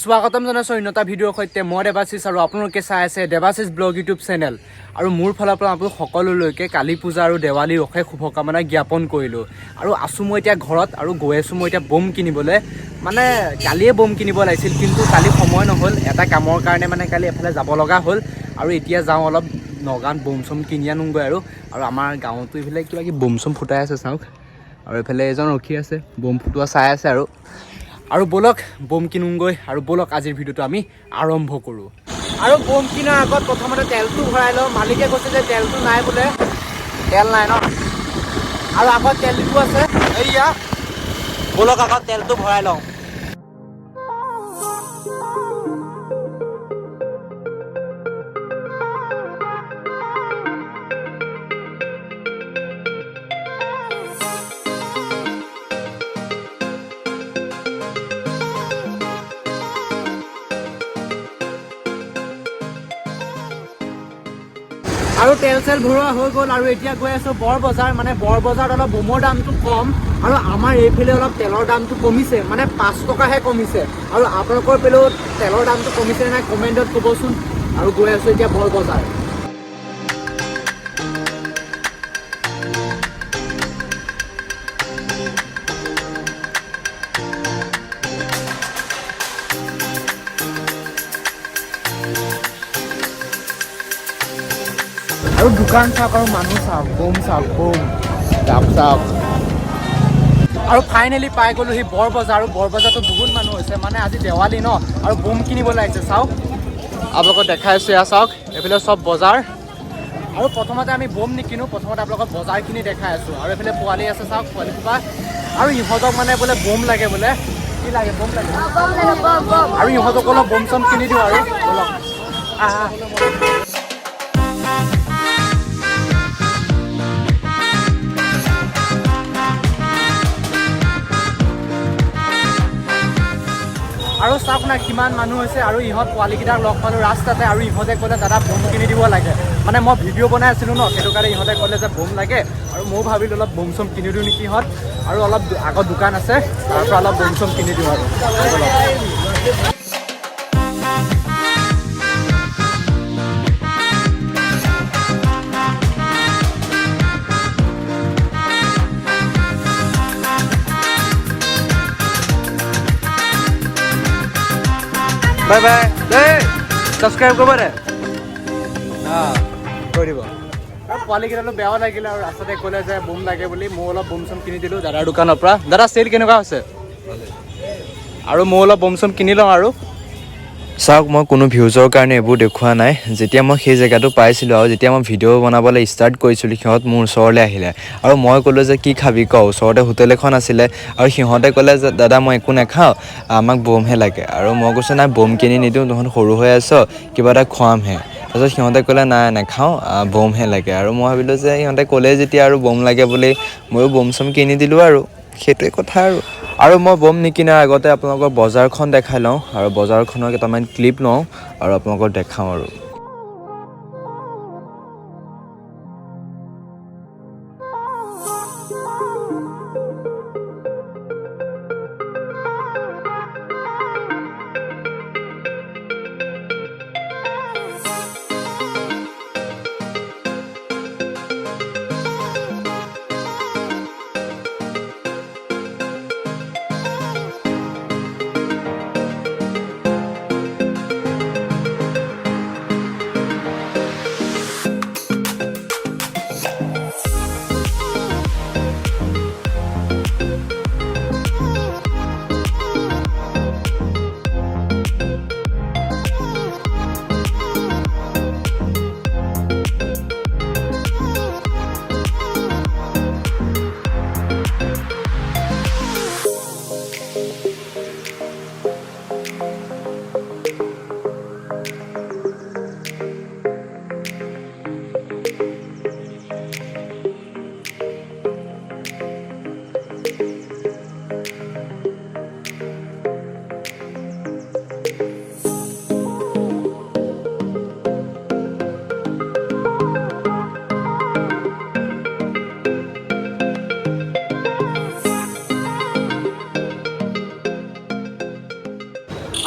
স্বাগতম জনাইছোঁ অন্যতা ভিডিঅ'ৰ সৈতে মই দেৱাশিষ আৰু আপোনালোকে চাই আছে দেৱাশিষ ব্লগ ইউটিউব চেনেল আৰু মোৰ ফালৰ পৰা আপোনালোক সকলোলৈকে কালী পূজা আৰু দেৱালীৰ অশেষ শুভকামনা জ্ঞাপন কৰিলোঁ আৰু আছোঁ মই এতিয়া ঘৰত আৰু গৈ আছোঁ মই এতিয়া বম কিনিবলৈ মানে কালিয়ে বম কিনিব লাগিছিল কিন্তু কালি সময় নহ'ল এটা কামৰ কাৰণে মানে কালি এফালে যাব লগা হ'ল আৰু এতিয়া যাওঁ অলপ নগাঁৱত বম চম কিনি আনোগৈ আৰু আমাৰ গাঁৱতো এইফালে কিবা কিবি বম চম ফুটাই আছে চাওক আৰু এইফালে এজন ৰখি আছে বম ফুটোৱা চাই আছে আৰু বলক বম কিনোগৈ আৰু বলক আজিৰ ভিডিঅ'টো আমি আৰম্ভ কৰোঁ আৰু বম কিনাৰ আগত প্ৰথমতে তেলটো ভৰাই লওঁ মালিকে কৈছে যে তেলটো নাই বোলে তেল নাই ন আৰু আগত তেলটো আছে এইয়া বলক আগত তেলটো ভৰাই লওঁ আৰু তেল চেল ভৰোৱা হৈ গ'ল আৰু এতিয়া গৈ আছোঁ বৰ বজাৰ মানে বৰ বজাৰত অলপ বমৰ দামটো কম আৰু আমাৰ এইফালে অলপ তেলৰ দামটো কমিছে মানে 5 টকাহে কমিছে আৰু আপোনালোকৰ পেলেও তেলৰ দামটো কমিছে নাই কমেণ্টত ক'বচোন আৰু গৈ আছোঁ এতিয়া বৰ বজাৰ আৰু দোকান চাওক আৰু মানুহ চাওক বম দাম চাওক আৰু ফাইনেলি পাই গ'লোঁ সি বৰ বজাৰ আৰু বৰ বজাৰতো বহুত মানুহ হৈছে মানে আজি দেৱালী ন আৰু বম কিনিবলৈ আহিছে চাওক আপোনালোকক দেখাই আছোঁ এয়া চাওক এইফালে চব বজাৰ আৰু প্ৰথমতে আমি বম নিকিনো প্ৰথমতে আপোনালোকক বজাৰখিনি দেখাই আছোঁ আৰু এইফালে পোৱালি আছে চাওক পোৱালি সোপা আৰু ইহঁতক মানে বোলে বম লাগে বোলে কি লাগে বম লাগে আৰু ইহঁতক অলপ বম চম কিনি দিওঁ আৰু অলপ আৰু চাওক না কিমান মানুহ হৈছে আৰু ইহঁত পোৱালিকেইটাক লগ পালোঁ ৰাস্তাতে আৰু ইহঁতে ক'লে দাদা বম কিনি দিব লাগে মানে মই ভিডিঅ' বনাই আছিলোঁ ন সেইটো কাৰণে ইহঁতে ক'লে যে বম লাগে আৰু ময়ো ভাবিলোঁ অলপ বম চম কিনি দিওঁ নেকি ইহঁত আৰু অলপ আগত দোকান আছে তাৰ পৰা অলপ বম চম কিনি দিওঁ আৰু বাই বাই দেই ছাবস্ক্ৰাইব কৰিব দে কৰি দিব আৰু পোৱালিকেইটাতো বেয়াও লাগিলে আৰু ৰাস্তাতে ক'লে যে বম লাগে বুলি মই অলপ বম চম কিনি দিলোঁ দাদাৰ দোকানৰ পৰা দাদা চেল কেনেকুৱা হৈছে আৰু মই অলপ বম চম কিনি লওঁ আৰু চাওক মই কোনো ভিউজৰ কাৰণে এইবোৰ দেখুওৱা নাই যেতিয়া মই সেই জেগাটো পাইছিলোঁ আৰু যেতিয়া মই ভিডিঅ' বনাবলৈ ষ্টাৰ্ট কৰিছিলোঁ সিহঁত মোৰ ওচৰলৈ আহিলে আৰু মই ক'লোঁ যে কি খাবি ক ওচৰতে হোটেল এখন আছিলে আৰু সিহঁতে ক'লে যে দাদা মই একো নাখাওঁ আমাক বমহে লাগে আৰু মই কৈছোঁ নাই বম কিনি নিদিওঁ তহঁত সৰু হৈ আছ কিবা এটা খুৱামহে তাৰপিছত সিহঁতে ক'লে নাই নাখাওঁ বমহে লাগে আৰু মই ভাবিলোঁ যে সিহঁতে ক'লে যেতিয়া আৰু বম লাগে বুলি ময়ো বম চম কিনি দিলোঁ আৰু সেইটোৱে কথা আৰু মই বম নিকিনাৰ আগতে আপোনালোকৰ বজাৰখন দেখাই লওঁ আৰু বজাৰখনৰ কেইটামান ক্লিপ লওঁ আৰু আপোনালোকক দেখাওঁ আৰু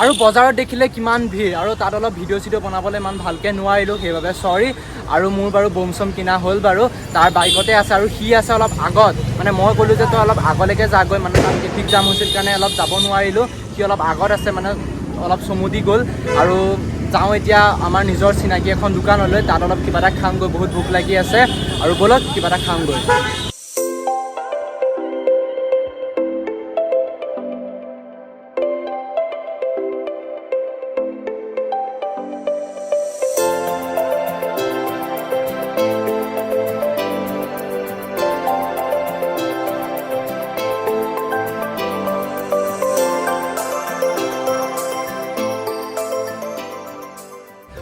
আৰু বজাৰত দেখিলে কিমান ভিৰ আৰু তাত অলপ ভিডিঅ' বনাবলৈ ইমান ভালকৈ নোৱাৰিলোঁ, সেইবাবে চৰি। আৰু মোৰ বাৰু বম চম কিনা হ'ল বাৰু, তাৰ বাইকতে আছে আৰু সি আছে অলপ আগত। মানে মই ক'লোঁ যে তই অলপ আগলৈকে যাগৈ, মানে তাত ট্ৰেফিক জাম হৈছিল কাৰণে অলপ যাব নোৱাৰিলোঁ। সি অলপ আগত আছে, মানে অলপ চমু দি গ'ল। আৰু যাওঁ এতিয়া আমাৰ নিজৰ চিনাকি এখন দোকানলৈ, তাত অলপ কিবা এটা খামগৈ, বহুত ভোক লাগি আছে। আৰু ব'লক কিবা এটা খামগৈ।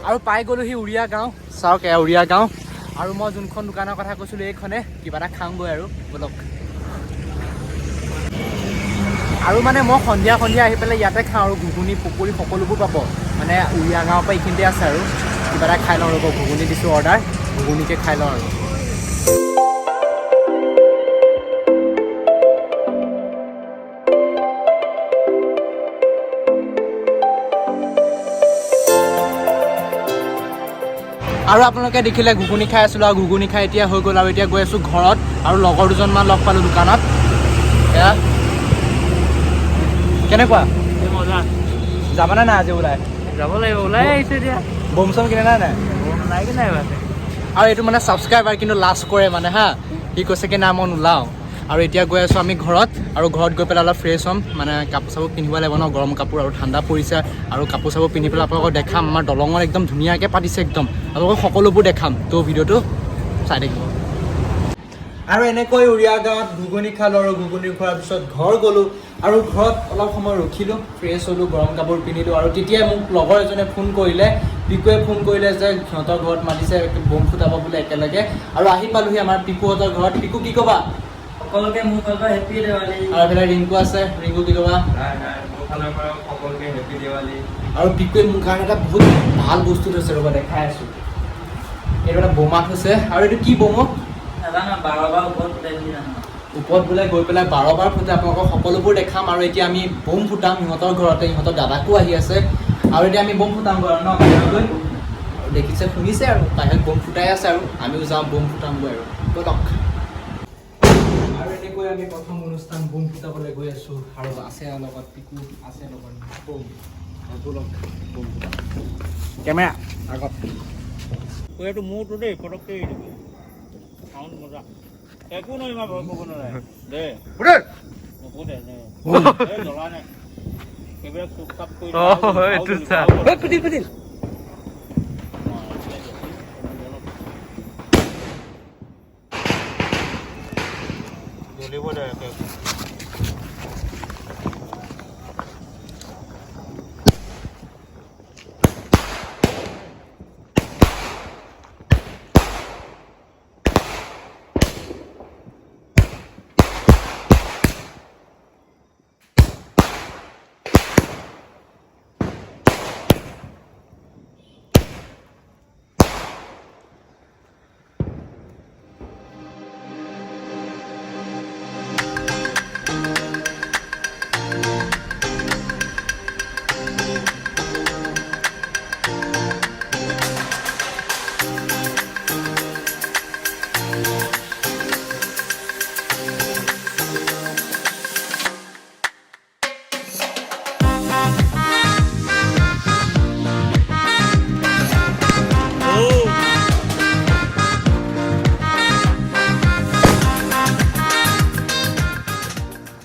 আৰু পাই গ'লোহি উৰিয়া গাঁও, চাওক এয়া উৰিয়া গাঁও। আৰু মই যোনখন দোকানৰ কথা কৈছিলোঁ এইখনে, কিবা এটা খাওঁগৈ আৰু ব'লক। আৰু মানে মই সন্ধিয়া আহি পেলাই ইয়াতে খাওঁ আৰু ঘুগুনি পকৰি সকলোবোৰ পাব, মানে উৰিয়া গাঁৱৰ পৰা এইখিনিতে আছে। আৰু কিবা এটা খাই লওঁ ৰ'ব, ঘুগুনি দিছোঁ অৰ্ডাৰ, ঘুগুনিকে খাই লওঁ আৰু। আৰু আপোনালোকে দেখিলে ঘুগুনি খাই আছিলোঁ, আৰু ঘুগুনি খাই এতিয়া হৈ গ'ল। আৰু এতিয়া গৈ আছোঁ ঘৰত, আৰু লগৰ দুজনমান লগ পালোঁ দোকানত। এয়া কেনেকুৱা মজা, যাবানে নাই আজি ওলাই? যাব লাগিব, ওলাই আহিছোঁ এতিয়া। বম চম কিনে নাই? নাই কিনে। আৰু এইটো মানে ছাবস্ক্ৰাইবাৰ কিন্তু লাজ কৰে মানে হা, সি কৈছে কি না মই নোলাওঁ। আৰু এতিয়া গৈ আছোঁ আমি ঘৰত, আৰু ঘৰত গৈ পেলাই অলপ ফ্ৰেছ হ'ম, মানে কাপোৰ চাপোৰ পিন্ধিব লাগিব ন, গৰম কাপোৰ, আৰু ঠাণ্ডা পৰিছে। আৰু কাপোৰ চাপোৰ পিন্ধি পেলাই আপোনালোকক দেখাম, আমাৰ দলঙত একদম ধুনীয়াকৈ পাতিছে একদম, আপোনালোকক সকলোবোৰ দেখাম, তো ভিডিঅ'টো চাই থাকিব। আৰু এনেকৈ উৰিয়া গাঁৱত ঘুগুনি খালোঁ, আৰু ঘুগুনি খোৱাৰ পিছত ঘৰ গ'লোঁ। আৰু ঘৰত অলপ সময় ৰখিলোঁ, ফ্ৰেছ হ'লোঁ, গৰম কাপোৰ পিন্ধিলোঁ। আৰু তেতিয়াই মোক লগৰ এজনে ফোন কৰিলে, পিকুৱে ফোন কৰিলে যে সিহঁতৰ ঘৰত মাতিছে বম ফুটাব বোলে একেলগে। আৰু আহি পালোহি আমাৰ পিকুহঁতৰ ঘৰত। পিকু কি ক'বা? সকলোকে মোৰ ফালৰ পৰা হেপী দেৱালী। আৰু এইফালে ৰিংকু আছে, ৰিংকু কি ক'বা? মোৰ ফালৰ পৰা সকলোকে হেপী দেৱালী। আৰু পিকুৱে মোৰ কাৰণে এটা বহুত ভাল বস্তু থৈছে, ৰ'বা দেখাই আছোঁ। এইটো এটা বোমা থৈছে, আৰু এইটো কি বোম? নাজানো, 12 বাৰ ওপৰত ফুটাই বুলি জানো। ওপৰত বোলে গৈ পেলাই 12 বাৰ ফুটাই, আপোনালোকক সকলোবোৰ দেখাম। আৰু এতিয়া আমি বম ফুটাম সিহঁতৰ ঘৰতে, সিহঁতৰ দাদাকো আহি আছে। আৰু এতিয়া আমি বম ফুটামগৈ আৰু ন বাহিৰলৈ। আৰু দেখিছে শুনিছে, আৰু বাহিৰত বম ফুটাই আছে, আৰু আমিও যাওঁ বম ফুটামগৈ আৰু ব'লক। আৰু এনেকৈ আমি প্ৰথম অনুষ্ঠান বম ফুটাবলৈ গৈ আছোঁ। আৰু আছে লগত পিকু, আছে লগত বম। ব'লক বম ফুটাম। কেমেৰা আগত। এইটো মোৰটো দেই, পটককৈ এৰি দিবি। চাউণ্ড মজা, একো নহয়, ইমান ভয় কৰিব নালাগে দে। নুফুটে দে, জ্বলা নাই, এইবিলাক চুপ চাপ কৰি জ্বলিব দে।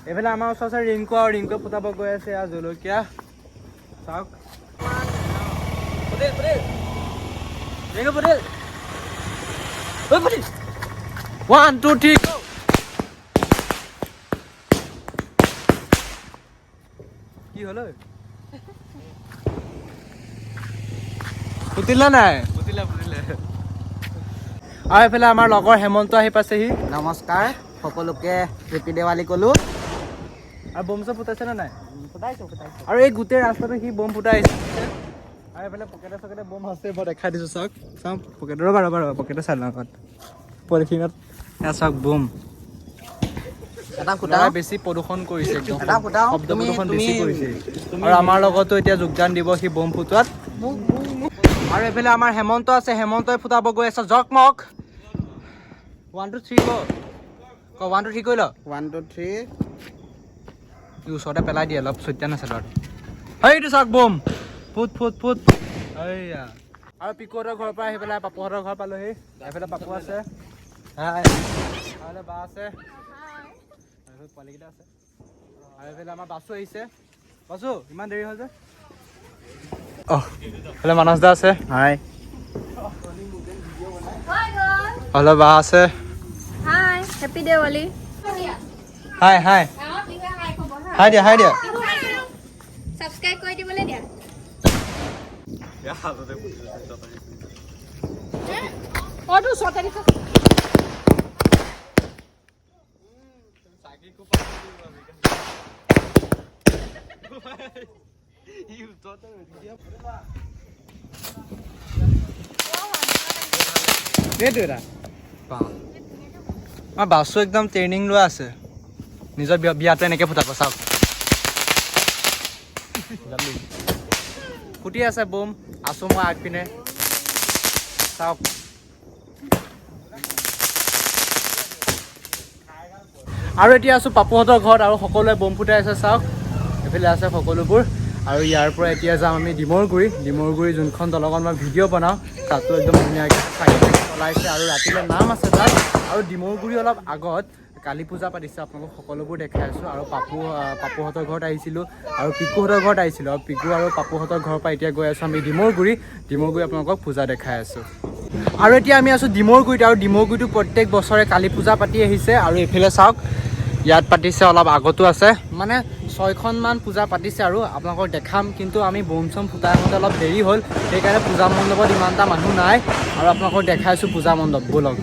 এইফালে আমাৰ ওচৰত আছে ৰিংকু, আৰু ৰিংকুৱে ফুটাব গৈ আছে আৰু জলকীয়া চাওক। ৰিংকু 1 2 3 কি হ'ল ফুটিলে নাই? ফুটিলে। আৰু এইফালে আমাৰ লগৰ হেমন্ত আহি পাইছেহি। নমস্কাৰ, সকলোকে হেপী দেৱালী ক'লোঁ। আৰু বম চম ফুটাইছে নে নাই? ফুটাইছোঁ। আৰু এই গোটেই ৰাস্তাটো সি বম ফুটাই আহিছে। আৰু এইফালে পকেটে চকেটে বম আছে, মই দেখাই দিছোঁ চাওক। চাওক পকেটৰ, ৰ'বা পকেটে চাই লওঁ আগত। পলিথিনত এয়া চাওক বম। ল'ৰাই বেছি প্ৰদূষণ কৰিছে একদম শব্দ প্ৰদূষণ বেছি কৰিছে আৰু আমাৰ লগতো এতিয়া যোগদান দিব সি বম ফুটোৱাত আৰু এইফালে আমাৰ হেমন্ত আছে হেমন্তই ফুটাব গৈ আছে জকমক 1 2 3 ক 1 2 3 কৈ ল 1 2 3 ই ওচৰতে পেলাই দিয়ে অলপ সত্যান আছে ল'ৰাটো সেইটো চাওক বম ফুট ফুট ফুট এইয়া আৰু পিকোহঁতৰ ঘৰৰ পৰা আহি পেলাই পাপুহঁতৰ ঘৰ পালোহি এইফালে পাপু আছে হাই আৰু বা আছে পোৱালিকেইটা আছে আৰু এইফালে আমাৰ বাছু আহিছে বাছু ইমান দেৰি হ'ল যে এইফালে মানস দা আছে হাই হেল্ল' বা আছে Hi, happy Diwali. হাই হাই হাই দিয়া Subscribe কৰি দিবলৈ দিয়া। অটো সতে দিছ। আমাৰ বাছু একদম ট্ৰেইনিং লোৱা আছে নিজৰ বিয়াটো এনেকৈ ফুটাব চাওক ফুটি আছে বম আছো মই আগপিনে চাওক আৰু এতিয়া আছো পাপুহঁতৰ ঘৰত আৰু সকলোৱে বম ফুটাই আছে চাওক এইফালে আছে সকলোবোৰ আৰু ইয়াৰ পৰা এতিয়া যাম আমি ডিমৰগুৰি যোনখন দলঙত মই ভিডিঅ' বনাওঁ তাতো একদম ধুনীয়াকৈ চাকি চলাইছে আৰু ৰাতিলৈ নাম আছে তাত আৰু ডিমৰগুৰি অলপ আগত কালী পূজা পাতিছে আপোনালোক সকলোবোৰ দেখাই আছোঁ আৰু পাপুহঁতৰ ঘৰত আহিছিলোঁ আৰু পিকুহঁতৰ ঘৰত আহিছিলোঁ আৰু পিকু আৰু পাপুহঁতৰ ঘৰৰ পৰা এতিয়া গৈ আছোঁ আমি ডিমৰগুৰি আপোনালোকক পূজা দেখাই আছোঁ আৰু এতিয়া আমি আছোঁ ডিমৰগুৰিত আৰু ডিমৰগুৰিটো প্ৰত্যেক বছৰে কালী পূজা পাতি আহিছে আৰু এইফালে চাওক ইয়াত পাতিছে অলপ আগতো আছে মানে 6খনমান পূজা পাতিছে আৰু আপোনালোকক দেখাম কিন্তু আমি বম চম ফুটাই আহোঁতে অলপ দেৰি হ'ল সেইকাৰণে পূজা মণ্ডপত ইমান এটা মানুহ নাই আৰু আপোনালোকক দেখাইছোঁ পূজা মণ্ডপ ব'লক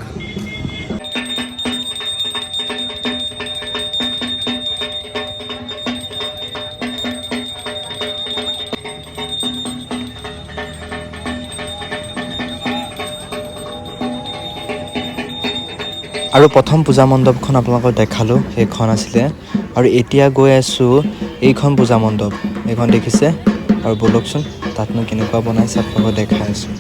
আৰু প্ৰথম পূজা মণ্ডপখন আপোনালোকক দেখালোঁ সেইখন আছিলে আৰু এতিয়া গৈ আছোঁ এইখন পূজা মণ্ডপ এইখন দেখিছে আৰু ব'লকচোন তাতনো কেনেকুৱা বনাইছে আপোনালোকক দেখাই আছোঁ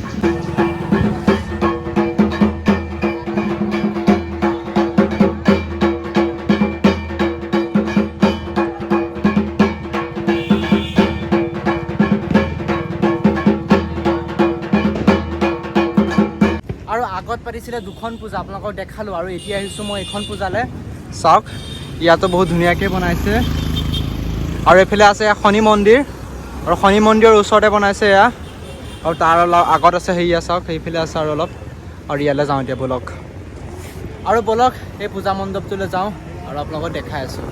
আৰু আগত পাতিছিলে 2খন পূজা আপোনালোকক দেখালোঁ আৰু এতিয়া আহিছোঁ মই এইখন পূজালৈ চাওক ইয়াতো বহুত ধুনীয়াকৈ বনাইছে আৰু এইফালে আছে শনি মন্দিৰ আৰু শনি মন্দিৰৰ ওচৰতে বনাইছে এয়া আৰু তাৰ অলপ আগত আছে সেয়া চাওক সেইফালে আছে আৰু অলপ আৰু ইয়ালৈ যাওঁ এতিয়া ব'লক আৰু ব'লক এই পূজা মণ্ডপটোলৈ যাওঁ আৰু আপোনালোকক দেখাই আছোঁ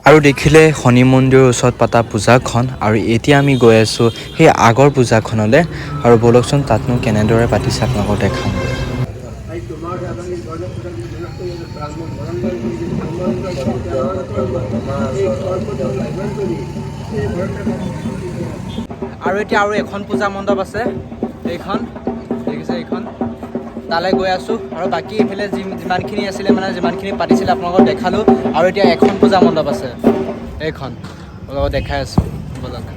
আৰু দেখিলে শনি মন্দিৰৰ ওচৰত পতা পূজাখন আৰু এতিয়া আমি গৈ আছোঁ সেই আগৰ পূজাখনলৈ আৰু ব'লকচোন তাতনো কেনেদৰে পাতিছে আপোনালোকক দেখাম আৰু এতিয়া আৰু এখন পূজা মণ্ডপ আছে এইখন দেখিছে এইখন তালৈ গৈ আছোঁ আৰু বাকী এইফালে যিমানখিনি আছিলে মানে যিমানখিনি পাতিছিলে আপোনালোকক দেখালোঁ আৰু এতিয়া এখন পূজা মণ্ডপ আছে এইখন আপোনালোকক দেখাই আছোঁ ব'লক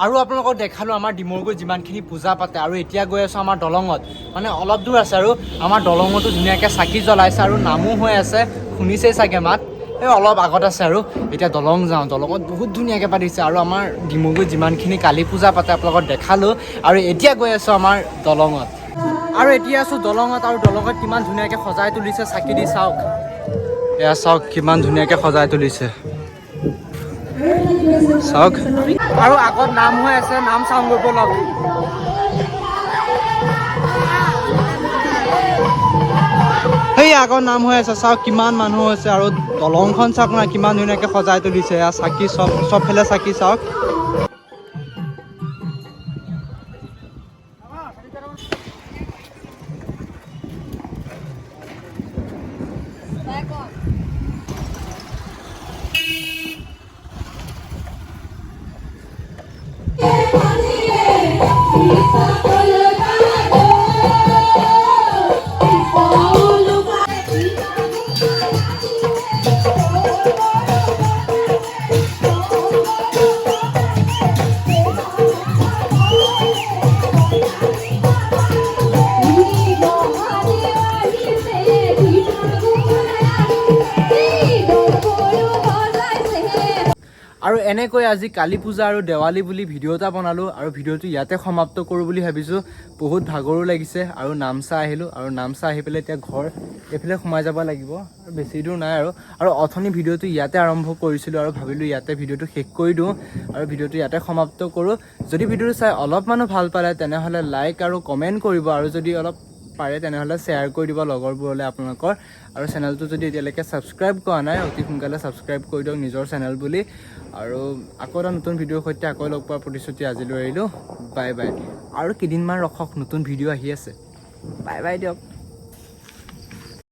আৰু আপোনালোকক দেখালোঁ আমাৰ ডিমৰগুৰিত যিমানখিনি পূজা পাতে আৰু এতিয়া গৈ আছোঁ আমাৰ দলঙত মানে অলপ দূৰ আছে আৰু আমাৰ দলঙতো ধুনীয়াকৈ চাকি জ্বলাইছে আৰু নামো হৈ আছে শুনিছেই চাগে মাত এই অলপ আগত আছে আৰু এতিয়া দলং যাওঁ দলঙত বহুত ধুনীয়াকৈ পাতিছে আৰু আমাৰ ডিমৰগুৰিত যিমানখিনি কালী পূজা পাতে আপোনালোকক দেখালোঁ আৰু এতিয়া গৈ আছোঁ আমাৰ দলঙত আৰু এতিয়া আছোঁ দলঙত আৰু দলঙত কিমান ধুনীয়াকৈ সজাই তুলিছে চাকি দি চাওক এয়া চাওক কিমান ধুনীয়াকৈ সজাই তুলিছে চাওক আৰু আগত নাম হৈ আছে নাম চাওঁগৈ ব'লক আগৰ নাম হৈ আছে চাওক কিমান মানুহ হৈছে আৰু দলংখন চাওক না কিমান ধুনীয়াকৈ সজাই তুলিছে চাকি চবফালে চাকি চাওক আৰু এনেকৈ আজি কালী পূজা আৰু দেৱালী বুলি ভিডিঅ' এটা বনালোঁ আৰু ভিডিঅ'টো ইয়াতে সমাপ্ত কৰোঁ বুলি ভাবিছোঁ বহুত ভাগৰো লাগিছে আৰু নামচা আহিলোঁ আৰু নামচা আহি পেলাই এতিয়া ঘৰ এইফালে সোমাই যাব লাগিব আৰু বেছি দূৰ নাই আৰু অথনি ভিডিঅ'টো ইয়াতে আৰম্ভ কৰিছিলোঁ আৰু ভাবিলোঁ ইয়াতে ভিডিঅ'টো শেষ কৰি দিওঁ আৰু ভিডিঅ'টো ইয়াতে সমাপ্ত কৰোঁ যদি ভিডিঅ'টো চাই অলপমানো ভাল পালে তেনেহ'লে লাইক আৰু কমেণ্ট কৰিব আৰু যদি অলপ পাৰে তেনেহ'লে শ্বেয়াৰ কৰি দিব লগৰবোৰলৈ আপোনালোকৰ আৰু চেনেলটো যদি এতিয়ালৈকে ছাবস্ক্ৰাইব কৰা নাই অতি সোনকালে ছাবস্ক্ৰাইব কৰি দিয়ক নিজৰ চেনেল বুলি আৰু আকৌ এটা নতুন ভিডিঅ'ৰ সৈতে আকৌ লগ পোৱাৰ প্ৰতিশ্ৰুতি আজিলৈ এৰিলোঁ বাই বাই আৰু কেইদিনমান ৰখক নতুন ভিডিঅ' আহি আছে বাই বাই দিয়ক